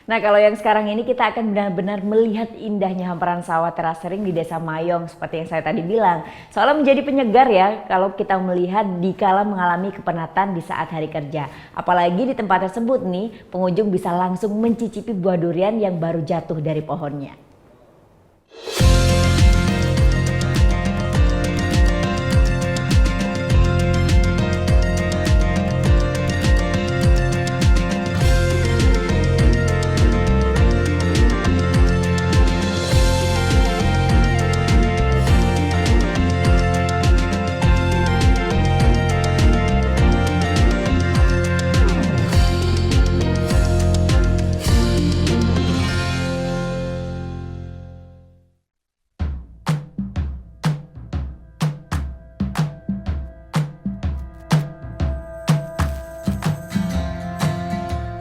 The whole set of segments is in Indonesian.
Nah, kalau yang sekarang ini kita akan benar-benar melihat indahnya hamparan sawah teras kering di Desa Mayong seperti yang saya tadi bilang. Soalnya menjadi penyegar ya kalau kita melihat dikala mengalami kepenatan di saat hari kerja. Apalagi di tempat tersebut nih, pengunjung bisa langsung mencicipi buah durian yang baru jatuh dari pohonnya.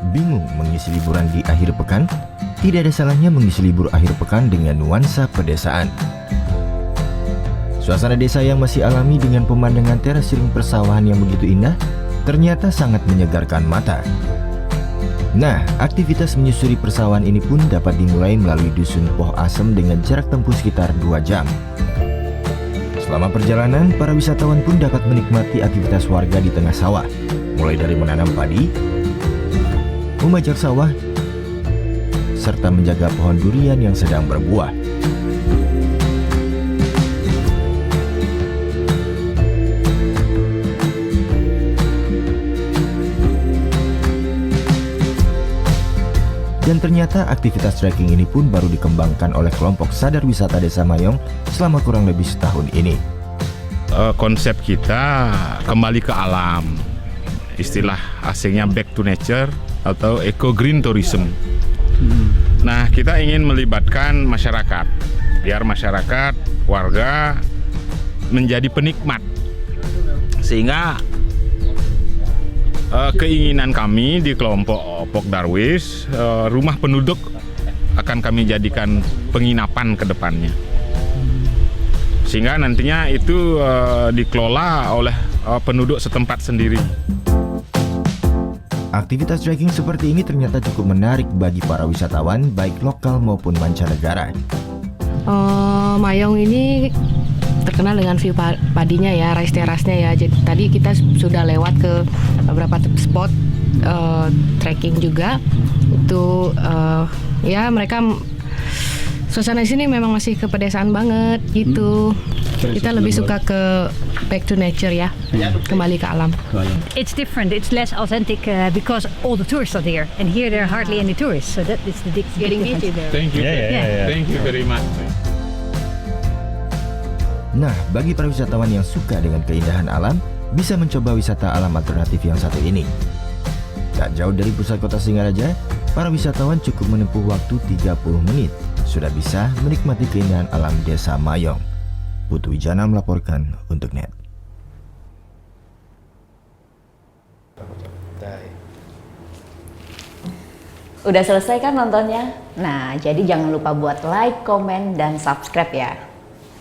Bingung mengisi liburan di akhir pekan? Tidak ada salahnya mengisi libur akhir pekan dengan nuansa pedesaan. Suasana desa yang masih alami dengan pemandangan teras siring persawahan yang begitu indah, ternyata sangat menyegarkan mata. Nah, aktivitas menyusuri persawahan ini pun dapat dimulai melalui Dusun Poh Asem dengan jarak tempuh sekitar 2 jam. Selama perjalanan, para wisatawan pun dapat menikmati aktivitas warga di tengah sawah, mulai dari menanam padi, memajak sawah, serta menjaga pohon durian yang sedang berbuah. Dan ternyata aktivitas trekking ini pun baru dikembangkan oleh kelompok Sadar Wisata Desa Mayong selama kurang lebih setahun ini. Konsep kita kembali ke alam, istilah asingnya back to nature atau eco green tourism. Nah, kita ingin melibatkan masyarakat, biar masyarakat, warga menjadi penikmat, sehingga keinginan kami di kelompok Pok Darwis, rumah penduduk akan kami jadikan penginapan ke depannya, sehingga nantinya itu dikelola oleh penduduk setempat sendiri. Aktivitas trekking seperti ini ternyata cukup menarik bagi para wisatawan baik lokal maupun mancanegara. Mayong ini terkenal dengan view padinya ya, rice terasnya ya. Jadi tadi kita sudah lewat ke beberapa spot trekking juga. Itu ya mereka suasana di sini memang masih ke pedesaan banget gitu. Kita lebih suka ke back to nature ya, kembali ke alam. It's different. It's less authentic because all the tourists are there, and here there are hardly any tourists. So that is the big difference. Thank you, thank you very much. Nah, bagi para wisatawan yang suka dengan keindahan alam, bisa mencoba wisata alam alternatif yang satu ini. Tak jauh dari pusat kota Singaraja, para wisatawan cukup menempuh waktu 30 menit. Sudah bisa menikmati keindahan alam Desa Mayong. Putu Wijana melaporkan untuk NET. Udah selesai kan nontonnya? Nah, jadi jangan lupa buat like, komen, dan subscribe ya.